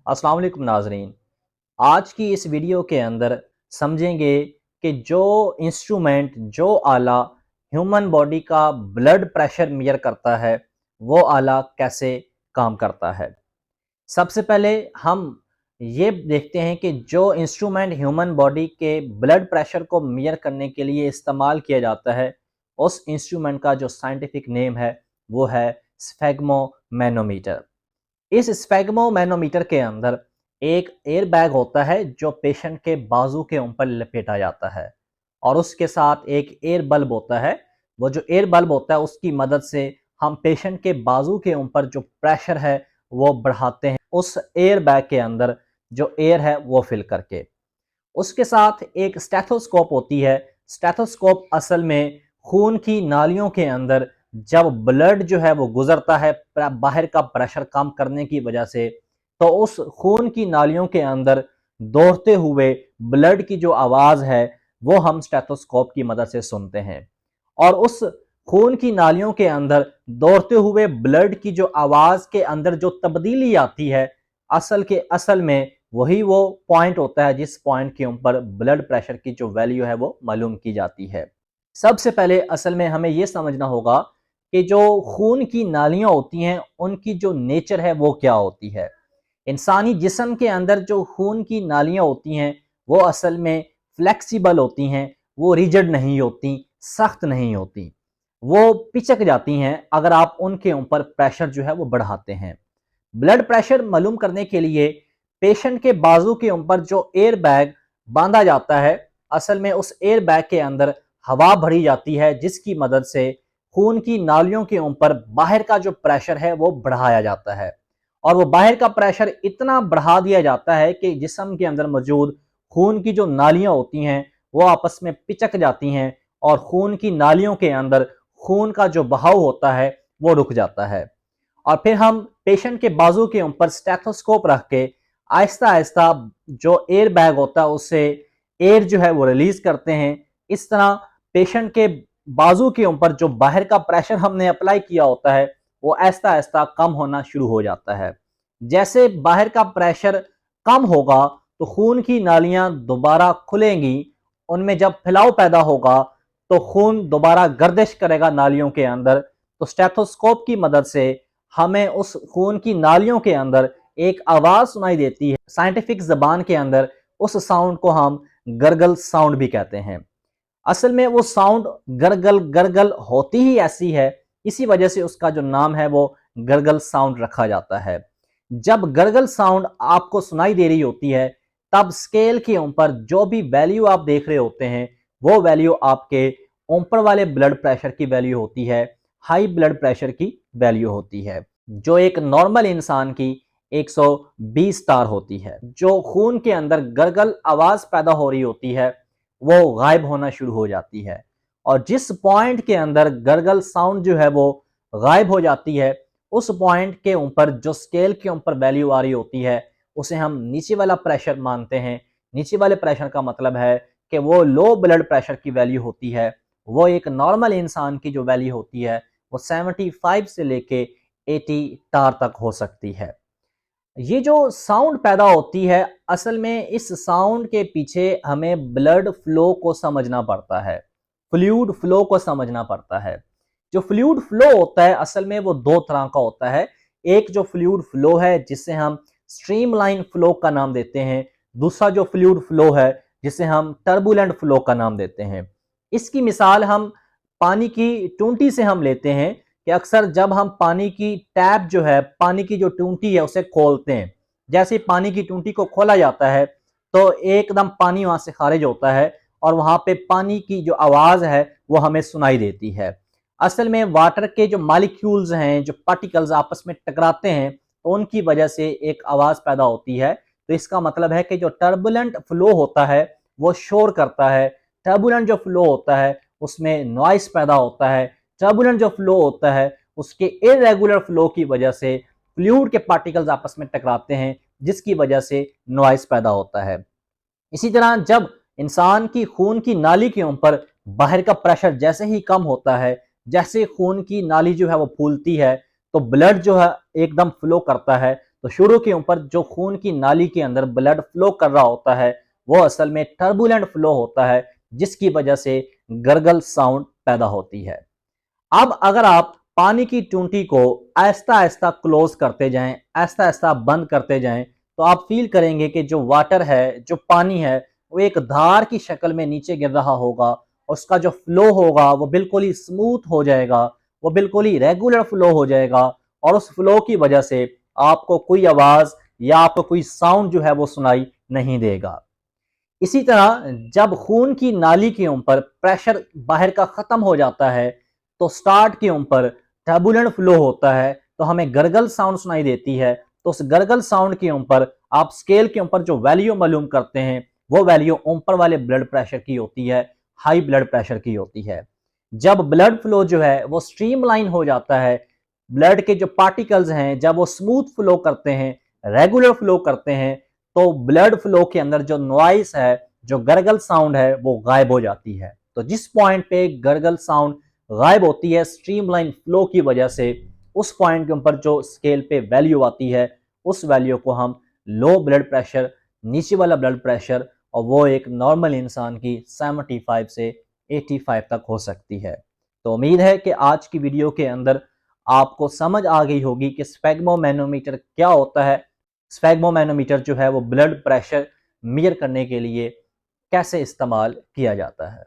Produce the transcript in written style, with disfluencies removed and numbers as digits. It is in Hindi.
अस्सलाम वालेकुम नाजरीन। आज की इस वीडियो के अंदर समझेंगे कि जो इंस्ट्रूमेंट जो आला ह्यूमन बॉडी का ब्लड प्रेशर मेजर करता है वो आला कैसे काम करता है। सबसे पहले हम ये देखते हैं कि जो इंस्ट्रूमेंट ह्यूमन बॉडी के ब्लड प्रेशर को मेजर करने के लिए इस्तेमाल किया जाता है उस इंस्ट्रूमेंट का जो साइंटिफिक नेम है वो है स्फेग्मोमैनोमीटर। इस स्फेग्मोमैनोमीटर के अंदर एक एयर बैग होता है जो पेशेंट के बाजू के ऊपर लपेटा जाता है और उसके साथ एक एयर बल्ब होता है। वो जो एयर बल्ब होता है उसकी मदद से हम पेशेंट के बाजू के ऊपर जो प्रेशर है वो बढ़ाते हैं उस एयर बैग के अंदर जो एयर है वो फिल करके। उसके साथ एक स्टेथोस्कोप होती है। स्टेथोस्कोप असल में खून की नालियों के अंदर जब ब्लड जो है वो गुजरता है बाहर का प्रेशर कम करने की वजह से, तो उस खून की नालियों के अंदर दौड़ते हुए ब्लड की जो आवाज है वो हम स्टेथोस्कोप की मदद से सुनते हैं। और उस खून की नालियों के अंदर दौड़ते हुए ब्लड की जो आवाज के अंदर जो तब्दीली आती है असल में वही वो पॉइंट होता है जिस पॉइंट के ऊपर ब्लड प्रेशर की जो वैल्यू है वो मालूम की जाती है। सबसे पहले असल में हमें यह समझना होगा कि जो खून की नालियां होती हैं उनकी जो नेचर है वो क्या होती है। इंसानी जिस्म के अंदर जो खून की नालियां होती हैं वो असल में फ्लेक्सिबल होती हैं, वो रिजिड नहीं होती, सख्त नहीं होती, वो पिचक जाती हैं अगर आप उनके ऊपर प्रेशर जो है वो बढ़ाते हैं। ब्लड प्रेशर मालूम करने के लिए पेशेंट के बाजू के ऊपर जो एयर बैग बांधा जाता है, असल में उस एयर बैग के अंदर हवा भरी जाती है जिसकी मदद से खून की नालियों के ऊपर बाहर का जो प्रेशर है वो बढ़ाया जाता है। और वो बाहर का प्रेशर इतना बढ़ा दिया जाता है कि जिस्म के अंदर मौजूद खून की जो नालियां होती हैं वो आपस में पिचक जाती हैं और खून की नालियों के अंदर खून का जो बहाव होता है वो रुक जाता है। और फिर हम पेशेंट के बाजू के ऊपर स्टेथोस्कोप रख के आहिस्ता आहिस्ता जो एयर बैग होता है उससे एयर जो है वो रिलीज करते हैं। इस तरह पेशेंट के बाजू के ऊपर जो बाहर का प्रेशर हमने अप्लाई किया होता है वो आहिस्ता आहिस्ता कम होना शुरू हो जाता है। जैसे बाहर का प्रेशर कम होगा तो खून की नालियां दोबारा खुलेंगी, उनमें जब फैलाव पैदा होगा तो खून दोबारा गर्दिश करेगा नालियों के अंदर। तो स्टेथोस्कोप की मदद से हमें उस खून की नालियों के अंदर एक आवाज सुनाई देती है। साइंटिफिक जबान के अंदर उस साउंड को हम गरगल साउंड भी कहते हैं। असल में वो साउंड गरगल गरगल होती ही ऐसी है, इसी वजह से उसका जो नाम है वो गरगल साउंड रखा जाता है। जब गरगल साउंड आपको सुनाई दे रही होती है तब स्केल के ऊपर जो भी वैल्यू आप देख रहे होते हैं वो वैल्यू आपके ऊपर वाले ब्लड प्रेशर की वैल्यू होती है, हाई ब्लड प्रेशर की वैल्यू होती है, जो एक नॉर्मल इंसान की 120 स्टार होती है। जो खून के अंदर गरगल आवाज पैदा हो रही होती है वो गायब होना शुरू हो जाती है। और जिस पॉइंट के अंदर गरगल साउंड जो है वो गायब हो जाती है उस पॉइंट के ऊपर जो स्केल के ऊपर वैल्यू आ रही होती है उसे हम नीचे वाला प्रेशर मानते हैं। नीचे वाले प्रेशर का मतलब है कि वो लो ब्लड प्रेशर की वैल्यू होती है। वो एक नॉर्मल इंसान की जो वैल्यू होती है वो 75 से लेके 80 टार तक हो सकती है। ये जो साउंड पैदा होती है असल में इस साउंड के पीछे हमें ब्लड फ्लो को समझना पड़ता है, फ्लूइड फ्लो को समझना पड़ता है। जो फ्लूइड फ्लो होता है असल में वो दो तरह का होता है। एक जो फ्लूइड फ्लो है जिसे हम स्ट्रीमलाइन फ्लो का नाम देते हैं, दूसरा जो फ्लूइड फ्लो है जिसे हम टर्बुलेंट फ्लो का नाम देते हैं। इसकी मिसाल हम पानी की टूंटी से हम लेते हैं कि अक्सर जब हम पानी की टैप जो है, पानी की जो टूंटी है उसे खोलते हैं, जैसे पानी की टूंटी को खोला जाता है तो एकदम पानी वहां से खारिज होता है और वहां पे पानी की जो आवाज है वो हमें सुनाई देती है। असल में वाटर के जो मॉलिक्यूल्स हैं, जो पार्टिकल्स आपस में टकराते हैं तो उनकी वजह से एक आवाज पैदा होती है। तो इसका मतलब है कि जो टर्बुलेंट फ्लो होता है वो शोर करता है, टर्बुलेंट जो फ्लो होता है उसमें नॉइस पैदा होता है, टर्बुलेंट जो फ्लो होता है उसके इरेगुलर फ्लो की वजह से फ्लूइड के पार्टिकल्स आपस में टकराते हैं जिसकी वजह से नॉइस पैदा होता है। इसी तरह जब इंसान की खून की नाली के ऊपर बाहर का प्रेशर जैसे ही कम होता है, जैसे खून की नाली जो है वो फूलती है तो ब्लड जो है एकदम फ्लो करता है, तो शुरू के ऊपर जो खून की नाली के अंदर ब्लड फ्लो कर रहा होता है वो असल में टर्बुलेंट फ्लो होता है, जिसकी वजह से गरगल साउंड पैदा होती है। अब अगर आप पानी की टूंटी को आहिस्ता आहिस्ता क्लोज करते जाएं, आहिस्ता आहिस्ता बंद करते जाएं, तो आप फील करेंगे कि जो वाटर है, जो पानी है, वो एक धार की शक्ल में नीचे गिर रहा होगा। उसका जो फ्लो होगा वो बिल्कुल ही स्मूथ हो जाएगा, वो बिल्कुल ही रेगुलर फ्लो हो जाएगा, और उस फ्लो की वजह से आपको कोई आवाज या आपको कोई साउंड जो है वो सुनाई नहीं देगा। इसी तरह जब खून की नाली के ऊपर प्रेशर बाहर का खत्म हो जाता है तो स्टार्ट के ऊपर टर्बुलेंट फ्लो होता है, तो हमें गरगल साउंड सुनाई देती है। तो उस गरगल साउंड के ऊपर आप स्केल के ऊपर जो वैल्यू मालूम करते हैं वो वैल्यू ऊपर वाले ब्लड प्रेशर की होती है, हाई ब्लड प्रेशर की होती है। जब ब्लड फ्लो जो है वो स्ट्रीमलाइन हो जाता है, ब्लड के जो पार्टिकल्स हैं जब वो स्मूथ फ्लो करते हैं, रेगुलर फ्लो करते हैं, तो ब्लड फ्लो के अंदर जो नॉइस है, जो गरगल साउंड है, वो गायब हो जाती है। तो जिस पॉइंट पे गरगल साउंड गायब होती है स्ट्रीमलाइन फ्लो की वजह से, उस पॉइंट के ऊपर जो स्केल पे वैल्यू आती है उस वैल्यू को हम लो ब्लड प्रेशर, नीचे वाला ब्लड प्रेशर, और वो एक नॉर्मल इंसान की 75 से 85 तक हो सकती है। तो उम्मीद है कि आज की वीडियो के अंदर आपको समझ आ गई होगी कि स्फेग्मोमैनोमीटर क्या होता है। स्फेग्मोमैनोमीटर जो है वो ब्लड प्रेशर मेजर करने के लिए कैसे इस्तेमाल किया जाता है।